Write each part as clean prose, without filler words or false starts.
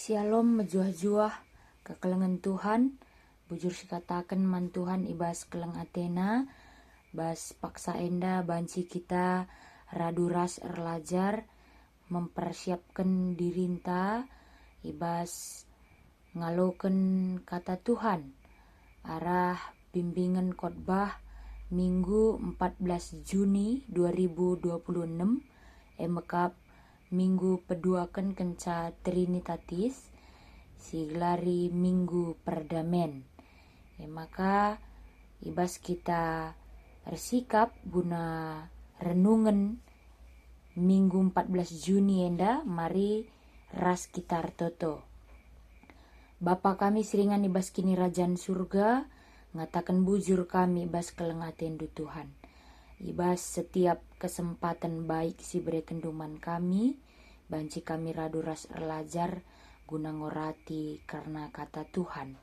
Shalom mejuah-juah kekelengan Tuhan, bujur sikatakan man Tuhan ibas keleng Athena, bas paksa enda banci kita raduras erlajar, mempersiapkan dirinta, ibas ngaloken kata Tuhan, arah bimbingan khotbah Minggu 14 Juni 2026, emekap Minggu peduakan kenca Trinitatis, siglari Minggu Perdamen. Maka ibas kita bersikap guna renungan Minggu 14 Juni enda, mari ras kita toto. Bapa kami seringan ibas kini Rajaan Surga, ngatakan bujur kami ibas kelengaten du Tuhan. Ibas setiap kesempatan baik si beri kenduman kami, banci kami raduras erlajar guna ngorati karena kata Tuhan.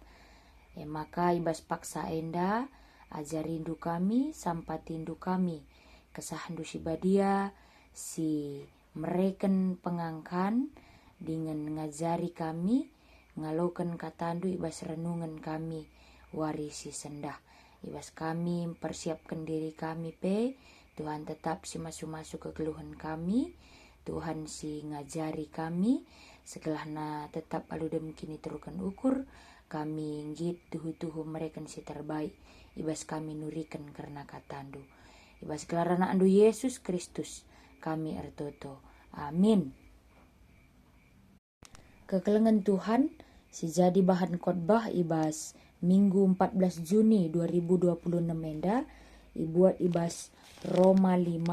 Maka ibas paksa enda, ajarindu kami, sampatindu kami, kesahandu si badia, si mereken pengangkan, dengan ngajari kami, ngalokan katandu ibas renungan kami, warisi sendah. Ibas kami persiapkan diri kami Tuhan tetap si masuk-masuk ke keluhan kami, Tuhan si ngajari kami, segelahna tetap aludem kini terukan ukur, kami ngit tuhu-tuhu mereka si terbaik, ibas kami nurikan karena katandu. Ibas gelarana andu Yesus Kristus, kami ertoto. Amin. Kekelengan Tuhan, si jadi bahan khotbah ibas Minggu 14 Juni 2026 enda, ibuat ibas Roma 5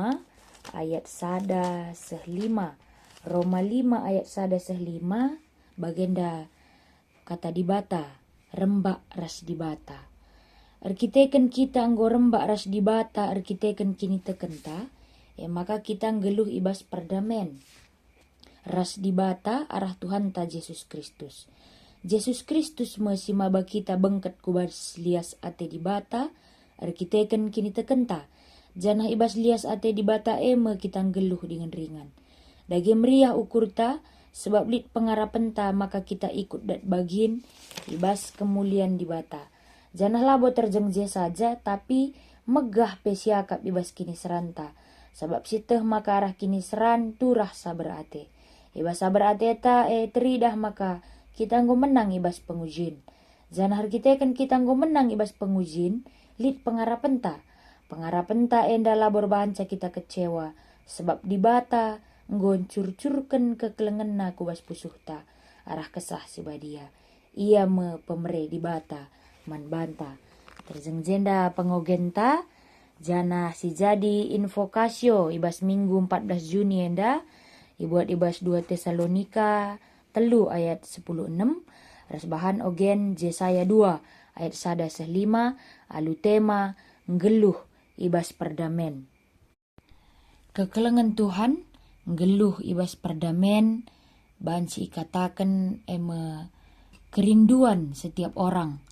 ayat 1-5. Roma 5 ayat 1-5 bagenda kata dibata, rembak ras dibata. Arkiteken kita anggo rembak ras dibata, arkiteken kini tekenta, maka kita ngeluh ibas perdamen. Ras dibata arah Tuhan ta Yesus Kristus. Yesus Kristus masih maba kita bengket kubas lias ate di bata, arkiteken kini tekenta. Janah ibas lias ate di bata eme kita geluh dengan ringan. Dagi meriah ukurta, sebab lit pengarapan ta maka kita ikut dat bagin, ibas kemuliaan di bata. Janah labo terjengje saja, tapi megah pesiakap ibas kini seranta. Sebab siteh maka arah kini seran turah sabar ate. Ibas sabar ate ta teridah maka kita nggo menang ibas pengujin. Janah kita kan kita nggo menang ibas pengujin, lit pengarapan ta. Pengarapan ta enda labor banca kita kecewa, sebab di bata nggo curcurken kekelengan na kubas pusuh ta. Arah kesah si badia. Ia me pemere di bata man banta. Terjengjenda pengogenta, jana si jadi invokasio ibas Minggu 14 Juni enda, ibuat ibas 2 Tesalonika 3 ayat 10-6, ras bahan ogen Yesaya 2 ayat 1-5, alu tema ngeluh ibas perdamen. Kekelengan Tuhan ngeluh ibas perdamen, banci katakan kerinduan setiap orang.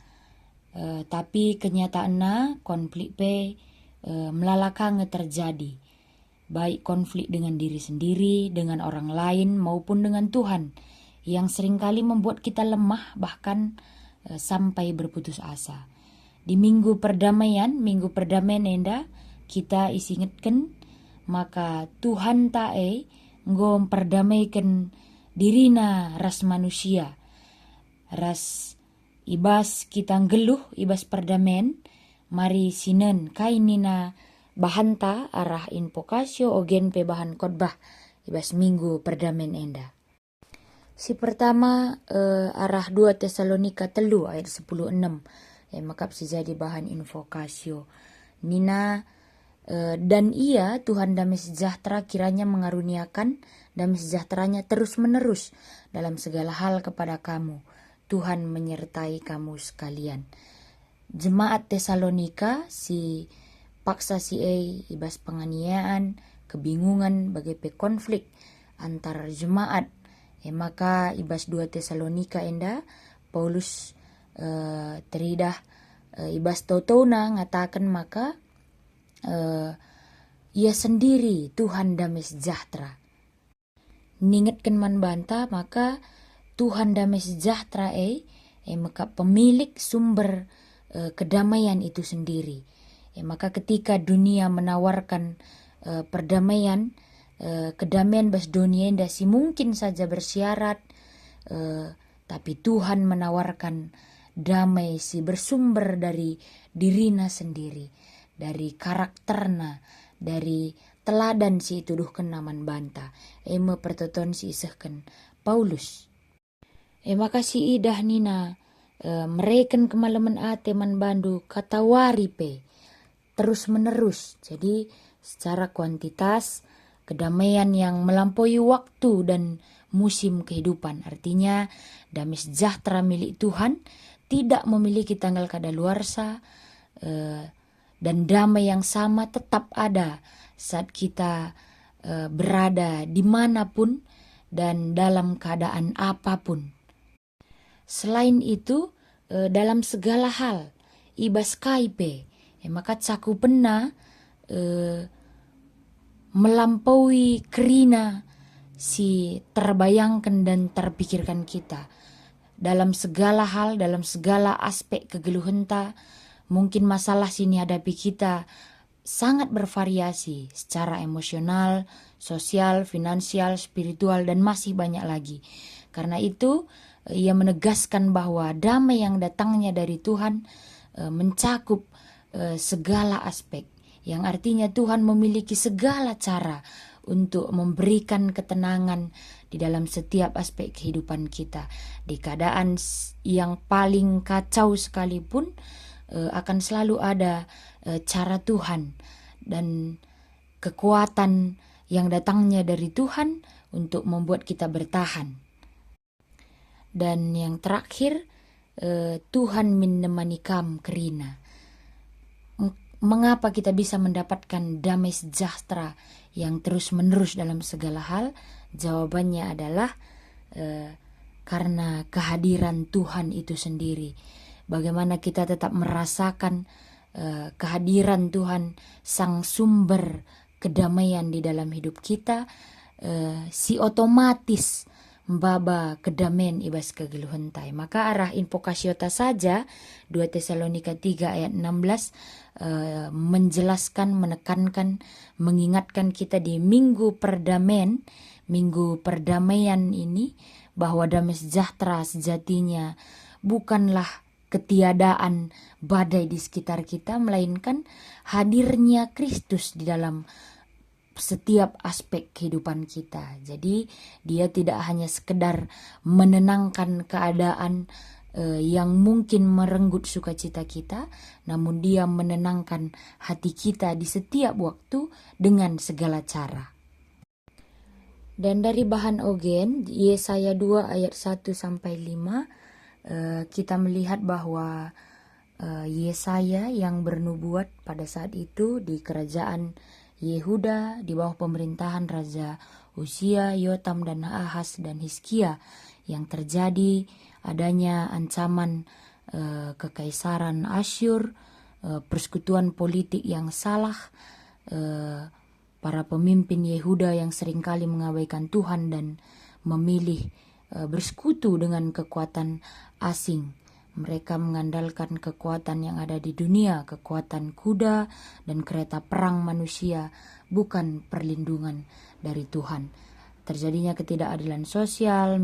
Tapi kenyataannya konflik melalakang terjadi. Baik konflik dengan diri sendiri, dengan orang lain maupun dengan Tuhan, yang seringkali membuat kita lemah bahkan sampai berputus asa. Di Minggu Perdamaian enda, kita isingetkan maka Tuhan tae nggo perdamaikan dirina ras manusia. Ras ibas kita ngeluh ibas perdamen, mari sinen kainina bahanta arah invokasio ogen pe bahan khotbah ibas Minggu Perdamen enda. Si pertama arah 2 Tesalonika 3 ayat 10-6. Makap si jadi bahan invokasio. Nina dan ia Tuhan damai sejahtera kiranya mengaruniakan damai sejahteranya terus menerus dalam segala hal kepada kamu. Tuhan menyertai kamu sekalian. Jemaat Tesalonika si paksa si ibas penganiayaan, kebingungan bagai konflik antar jemaat. Maka ibas 2 Tesalonika enda, Paulus teridah ibas tautona ngatakan maka ia sendiri Tuhan damai sejahtera. Ningetkan man banta maka Tuhan damai sejahtera maka pemilik sumber kedamaian itu sendiri. Maka ketika dunia menawarkan perdamaian, kedamaian bas dunia si mungkin saja bersyarat, tapi Tuhan menawarkan damai si bersumber dari dirina sendiri, dari karakterna, dari teladan si tuduhkan naman banta. Ema pertoton si isahkan Paulus. Makasih idah nina mereken kemalaman ate man bandu katawari pe terus menerus. Jadi secara kuantitas kedamaian yang melampaui waktu dan musim kehidupan. Artinya damai sejahtera milik Tuhan tidak memiliki tanggal kadaluarsa, dan damai yang sama tetap ada saat kita berada dimanapun dan dalam keadaan apapun. Selain itu, dalam segala hal, ibas kaipe, maka caku pena melampaui kerina si terbayangkan dan terpikirkan kita. Dalam segala hal, dalam segala aspek kegeluhenta, mungkin masalah sini hadapi kita sangat bervariasi secara emosional, sosial, finansial, spiritual, dan masih banyak lagi. Karena itu, ia menegaskan bahwa damai yang datangnya dari Tuhan mencakup segala aspek. Yang artinya Tuhan memiliki segala cara untuk memberikan ketenangan di dalam setiap aspek kehidupan kita. Di keadaan yang paling kacau sekalipun, akan selalu ada cara Tuhan dan kekuatan yang datangnya dari Tuhan untuk membuat kita bertahan. Dan yang terakhir, Tuhan menemani kam kerina. Mengapa kita bisa mendapatkan damai sejahtera yang terus-menerus dalam segala hal? Jawabannya adalah karena kehadiran Tuhan itu sendiri. Bagaimana kita tetap merasakan kehadiran Tuhan, sang sumber kedamaian di dalam hidup kita, si otomatis mbaba kedamaian ibas kegeluhentai. Maka arah invokasiota saja 2 Tesalonika 3 ayat 16 menjelaskan, menekankan, mengingatkan kita di minggu perdamaian ini bahwa damai sejahtera sejatinya bukanlah ketiadaan badai di sekitar kita, melainkan hadirnya Kristus di dalam setiap aspek kehidupan kita. Jadi dia tidak hanya sekedar menenangkan keadaan yang mungkin merenggut sukacita kita, namun dia menenangkan hati kita di setiap waktu dengan segala cara. Dan dari bahan ogen Yesaya 2 ayat 1-5 kita melihat bahwa Yesaya yang bernubuat pada saat itu di kerajaan Yehuda di bawah pemerintahan Raja Uzia, Yotam, dan Ahaz dan Hizkia, yang terjadi adanya ancaman kekaisaran Asyur, persekutuan politik yang salah, para pemimpin Yehuda yang seringkali mengabaikan Tuhan dan memilih bersekutu dengan kekuatan asing. Mereka mengandalkan kekuatan yang ada di dunia, kekuatan kuda dan kereta perang manusia, bukan perlindungan dari Tuhan. Terjadinya ketidakadilan sosial,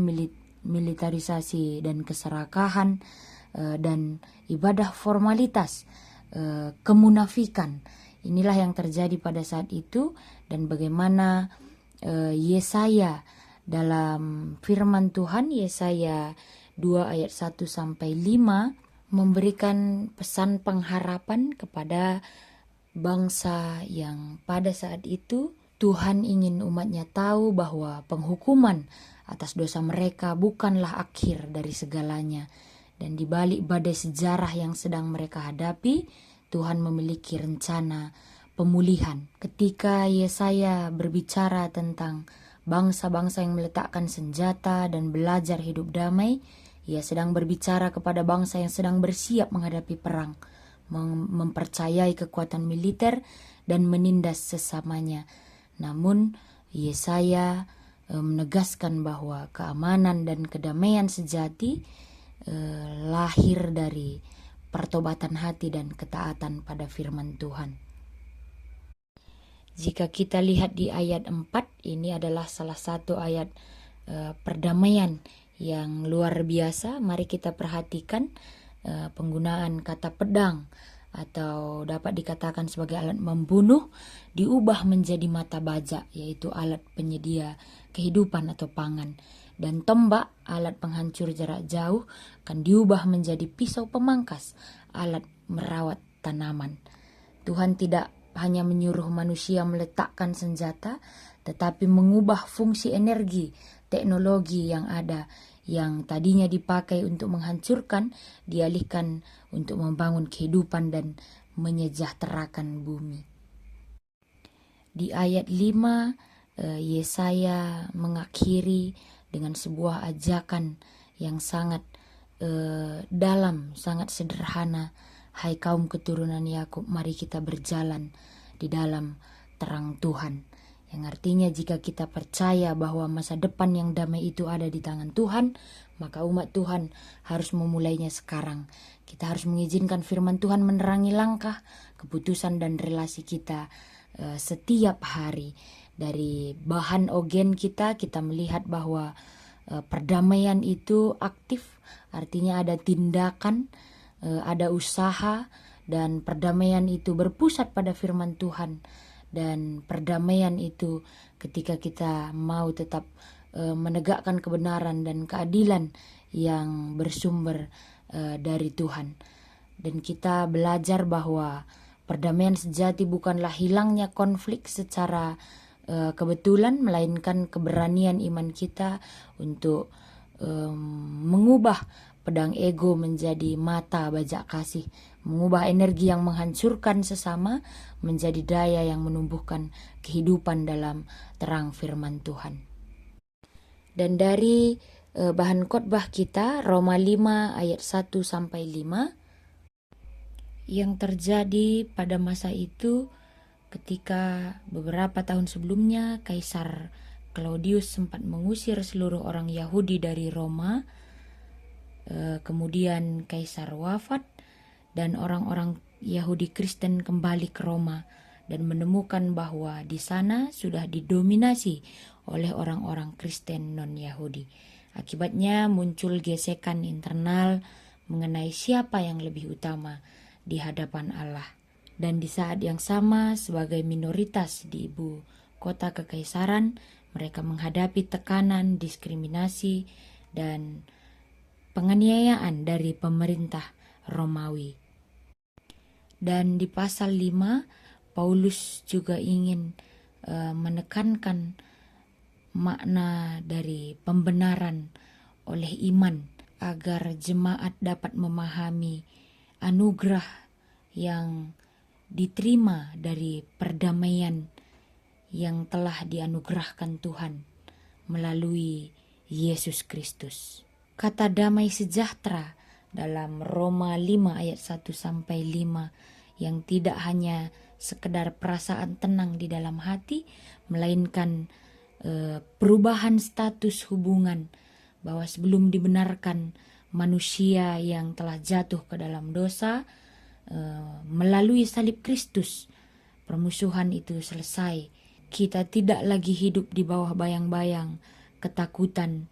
militarisasi dan keserakahan, dan ibadah formalitas, kemunafikan. Inilah yang terjadi pada saat itu, dan bagaimana Yesaya dalam firman Tuhan, Yesaya 2 ayat 1-5 memberikan pesan pengharapan kepada bangsa yang pada saat itu Tuhan ingin umatnya tahu bahwa penghukuman atas dosa mereka bukanlah akhir dari segalanya. Dan di balik badai sejarah yang sedang mereka hadapi, Tuhan memiliki rencana pemulihan. Ketika Yesaya berbicara tentang bangsa-bangsa yang meletakkan senjata dan belajar hidup damai, ia sedang berbicara kepada bangsa yang sedang bersiap menghadapi perang, mempercayai kekuatan militer dan menindas sesamanya. Namun Yesaya menegaskan bahwa keamanan dan kedamaian sejati lahir dari pertobatan hati dan ketaatan pada firman Tuhan. Jika kita lihat di ayat 4, ini adalah salah satu ayat perdamaian yang luar biasa. Mari kita perhatikan penggunaan kata pedang atau dapat dikatakan sebagai alat membunuh diubah menjadi mata baja, yaitu alat penyedia kehidupan atau pangan. Dan tombak, alat penghancur jarak jauh, akan diubah menjadi pisau pemangkas, alat merawat tanaman. Tuhan tidak hanya menyuruh manusia meletakkan senjata, tetapi mengubah fungsi energi, teknologi yang ada, yang tadinya dipakai untuk menghancurkan, dialihkan untuk membangun kehidupan dan menyejahterakan bumi. Di ayat 5, Yesaya mengakhiri dengan sebuah ajakan yang sangat dalam, sangat sederhana. Hai kaum keturunan Yakub, mari kita berjalan di dalam terang Tuhan. Yang artinya jika kita percaya bahwa masa depan yang damai itu ada di tangan Tuhan, maka umat Tuhan harus memulainya sekarang. Kita harus mengizinkan firman Tuhan menerangi langkah, keputusan dan relasi kita setiap hari. Dari bahan ogen kita melihat bahwa perdamaian itu aktif, artinya ada tindakan, ada usaha, dan perdamaian itu berpusat pada firman Tuhan. Dan perdamaian itu ketika kita mau tetap menegakkan kebenaran dan keadilan yang bersumber dari Tuhan. Dan kita belajar bahwa perdamaian sejati bukanlah hilangnya konflik secara kebetulan, melainkan keberanian iman kita untuk mengubah pedang ego menjadi mata bajak kasih, mengubah energi yang menghancurkan sesama menjadi daya yang menumbuhkan kehidupan dalam terang firman Tuhan. Dan dari bahan khotbah kita, Roma 5 ayat 1-5, yang terjadi pada masa itu ketika beberapa tahun sebelumnya Kaisar Claudius sempat mengusir seluruh orang Yahudi dari Roma. Kemudian Kaisar wafat dan orang-orang Yahudi Kristen kembali ke Roma dan menemukan bahwa di sana sudah didominasi oleh orang-orang Kristen non-Yahudi. Akibatnya muncul gesekan internal mengenai siapa yang lebih utama di hadapan Allah. Dan di saat yang sama, sebagai minoritas di ibu kota kekaisaran, mereka menghadapi tekanan, diskriminasi, dan penganiayaan dari pemerintah Romawi. Dan di pasal 5, Paulus juga ingin menekankan makna dari pembenaran oleh iman agar jemaat dapat memahami anugerah yang diterima dari perdamaian yang telah dianugerahkan Tuhan melalui Yesus Kristus. Kata damai sejahtera dalam Roma 5 ayat 1-5 yang tidak hanya sekedar perasaan tenang di dalam hati, melainkan perubahan status hubungan, bahwa sebelum dibenarkan manusia yang telah jatuh ke dalam dosa, melalui salib Kristus, permusuhan itu selesai. Kita tidak lagi hidup di bawah bayang-bayang ketakutan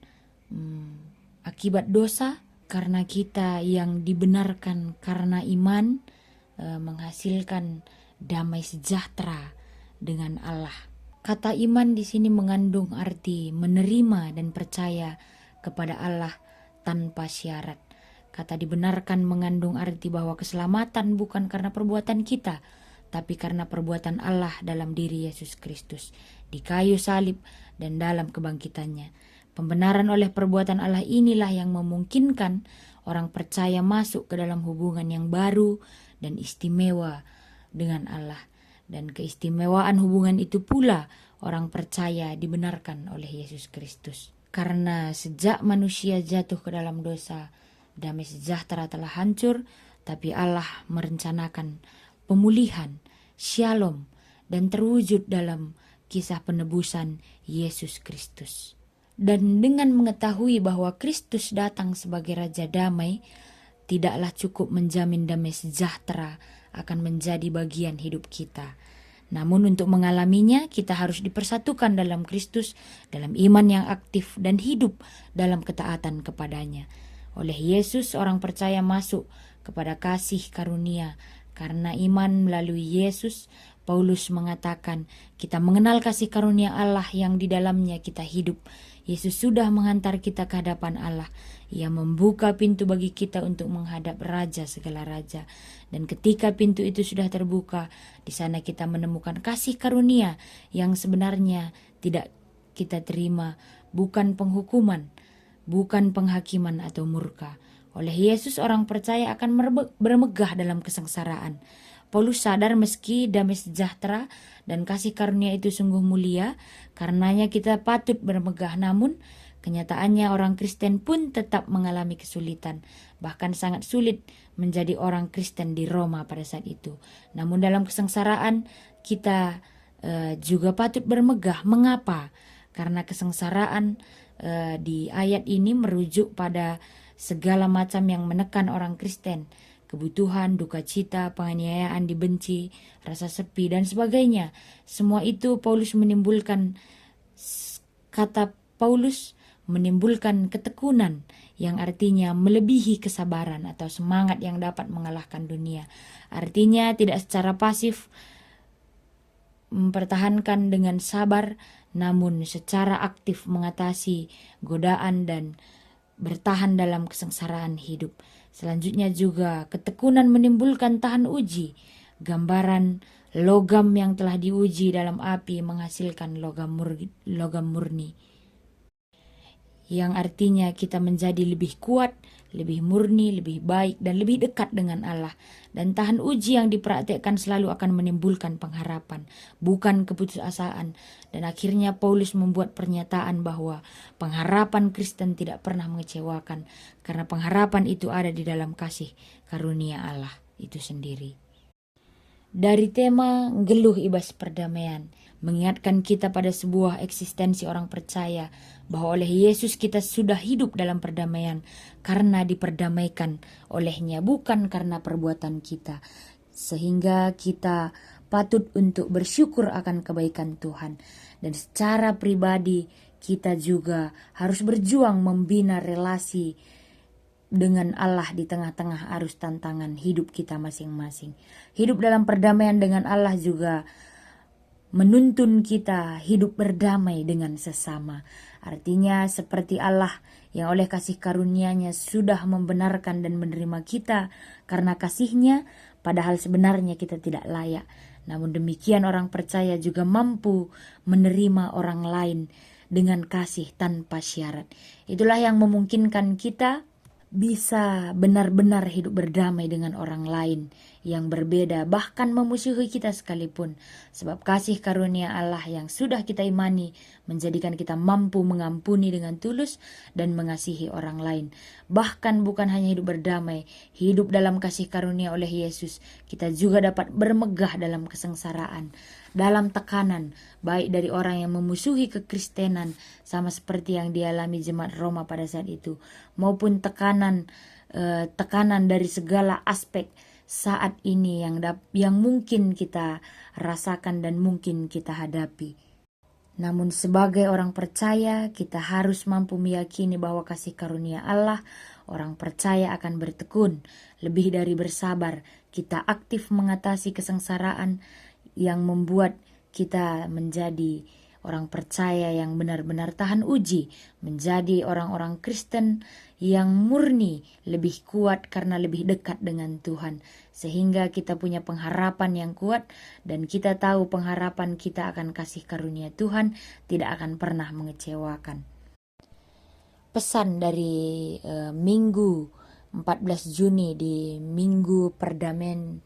akibat dosa, karena kita yang dibenarkan karena iman menghasilkan damai sejahtera dengan Allah. Kata iman di sini mengandung arti menerima dan percaya kepada Allah tanpa syarat. Kata dibenarkan mengandung arti bahwa keselamatan bukan karena perbuatan kita, tapi karena perbuatan Allah dalam diri Yesus Kristus di kayu salib dan dalam kebangkitannya. Pembenaran oleh perbuatan Allah inilah yang memungkinkan orang percaya masuk ke dalam hubungan yang baru dan istimewa dengan Allah. Dan keistimewaan hubungan itu pula orang percaya dibenarkan oleh Yesus Kristus. Karena sejak manusia jatuh ke dalam dosa, damai sejahtera telah hancur, tapi Allah merencanakan pemulihan, shalom, dan terwujud dalam kisah penebusan Yesus Kristus. Dan dengan mengetahui bahwa Kristus datang sebagai Raja Damai, tidaklah cukup menjamin damai sejahtera akan menjadi bagian hidup kita. Namun untuk mengalaminya, kita harus dipersatukan dalam Kristus, dalam iman yang aktif dan hidup dalam ketaatan kepadanya. Oleh Yesus, orang percaya masuk kepada kasih karunia. Karena iman melalui Yesus, Paulus mengatakan, kita mengenal kasih karunia Allah yang di dalamnya kita hidup. Yesus sudah menghantar kita ke hadapan Allah. Ia membuka pintu bagi kita untuk menghadap Raja segala raja. Dan ketika pintu itu sudah terbuka, di sana kita menemukan kasih karunia yang sebenarnya tidak kita terima, bukan penghukuman, bukan penghakiman atau murka. Oleh Yesus, orang percaya akan bermegah dalam kesengsaraan. Paulus sadar meski damai sejahtera dan kasih karunia itu sungguh mulia, karenanya kita patut bermegah. Namun, kenyataannya orang Kristen pun tetap mengalami kesulitan. Bahkan sangat sulit menjadi orang Kristen di Roma pada saat itu. Namun dalam kesengsaraan kita juga patut bermegah. Mengapa? Karena kesengsaraan di ayat ini merujuk pada segala macam yang menekan orang Kristen. Kebutuhan, duka cita, penganiayaan, dibenci, rasa sepi, dan sebagainya. Semua itu kata Paulus menimbulkan ketekunan yang artinya melebihi kesabaran atau semangat yang dapat mengalahkan dunia. Artinya tidak secara pasif mempertahankan dengan sabar, namun secara aktif mengatasi godaan dan bertahan dalam kesengsaraan hidup. Selanjutnya juga ketekunan menimbulkan tahan uji. Gambaran logam yang telah diuji dalam api menghasilkan logam murni. Yang artinya kita menjadi lebih kuat, lebih murni, lebih baik, dan lebih dekat dengan Allah. Dan tahan uji yang dipraktekkan selalu akan menimbulkan pengharapan, bukan keputusasaan. Dan akhirnya Paulus membuat pernyataan bahwa pengharapan Kristen tidak pernah mengecewakan, karena pengharapan itu ada di dalam kasih karunia Allah itu sendiri. Dari tema Geluh Ibas Perdamaian, mengingatkan kita pada sebuah eksistensi orang percaya bahwa oleh Yesus kita sudah hidup dalam perdamaian karena diperdamaikan olehnya, bukan karena perbuatan kita. Sehingga kita patut untuk bersyukur akan kebaikan Tuhan. Dan secara pribadi kita juga harus berjuang membina relasi dengan Allah di tengah-tengah arus tantangan hidup kita masing-masing. Hidup dalam perdamaian dengan Allah juga menuntun kita hidup berdamai dengan sesama. Artinya seperti Allah yang oleh kasih karunia-Nya sudah membenarkan dan menerima kita karena kasih-Nya, padahal sebenarnya kita tidak layak. Namun demikian orang percaya juga mampu menerima orang lain dengan kasih tanpa syarat. Itulah yang memungkinkan kita bisa benar-benar hidup berdamai dengan orang lain yang berbeda, bahkan memusuhi kita sekalipun. Sebab kasih karunia Allah yang sudah kita imani menjadikan kita mampu mengampuni dengan tulus dan mengasihi orang lain. Bahkan bukan hanya hidup berdamai, hidup dalam kasih karunia oleh Yesus, kita juga dapat bermegah dalam kesengsaraan, dalam tekanan, baik dari orang yang memusuhi kekristenan, sama seperti yang dialami jemaat Roma pada saat itu, maupun tekanan dari segala aspek saat ini yang mungkin kita rasakan dan mungkin kita hadapi. Namun sebagai orang percaya, kita harus mampu meyakini bahwa kasih karunia Allah, orang percaya akan bertekun, lebih dari bersabar. Kita aktif mengatasi kesengsaraan yang membuat kita menjadi orang percaya yang benar-benar tahan uji, menjadi orang-orang Kristen yang murni, lebih kuat karena lebih dekat dengan Tuhan. Sehingga kita punya pengharapan yang kuat dan kita tahu pengharapan kita akan kasih karunia Tuhan tidak akan pernah mengecewakan. Pesan dari Minggu 14 Juni di Minggu Perdamaian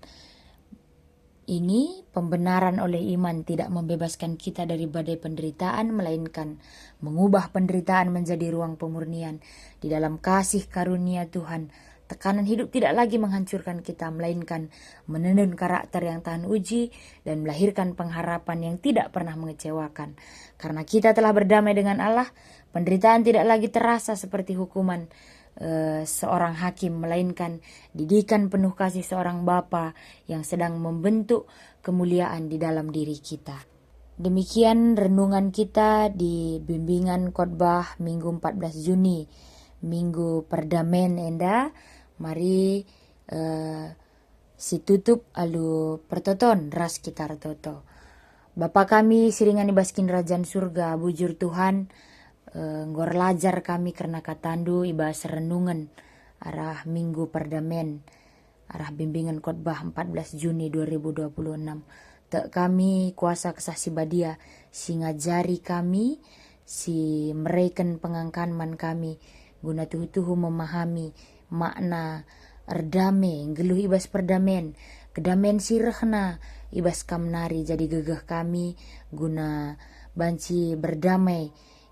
ini, pembenaran oleh iman tidak membebaskan kita dari badai penderitaan, melainkan mengubah penderitaan menjadi ruang pemurnian. Di dalam kasih karunia Tuhan, Tekanan hidup tidak lagi menghancurkan kita, melainkan menenun karakter yang tahan uji dan melahirkan pengharapan yang tidak pernah mengecewakan. Karena kita telah berdamai dengan Allah, penderitaan tidak lagi terasa seperti hukuman seorang hakim, melainkan didikan penuh kasih seorang bapa yang sedang membentuk kemuliaan di dalam diri kita. Demikian renungan kita di bimbingan khotbah Minggu 14 Juni, Minggu Perdamaian enda. Mari si tutup alu pertoton ras kita toto. Bapa kami siringan ibaskin kerajaan surga, bujur Tuhan, ngor lajar kami karena katandu ibas renungan arah Minggu Perdamaian, arah bimbingan khotbah 14 Juni 2026. Tek kami kuasa kesah badia, si ngajari kami, si mereken pengangkanman kami, guna tuhu-tuhu memahami makna erdame, geluh ibas perdamaian, kedamaian sirahna, ibas kamnari jadi gegeh kami, guna banci berdamai,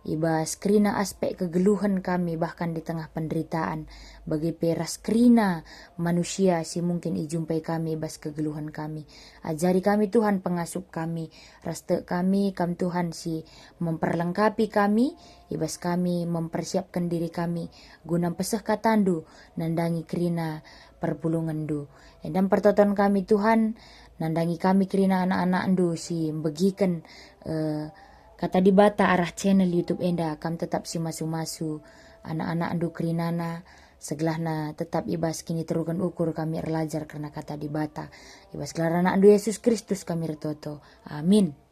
ibas kerina aspek kegeluhan kami bahkan di tengah penderitaan, bagi peras kerina manusia si mungkin ijumpai kami ibas kegeluhan kami. Ajari kami Tuhan pengasup kami, raste kami kam Tuhan si memperlengkapi kami, ibas kami mempersiapkan diri kami guna peseh katandu nandangi kerina perpulungan du. Dan pertoton kami Tuhan, nandangi kami kerina anak-anak du si begikan kata di bata arah channel YouTube enda kam tetap si masu-masu anak-anak du kerinana segelahna tetap ibas kini terukan ukur kami erlajar karena kata di bata ibas gelar anak du Yesus Kristus kami retoto. Amin.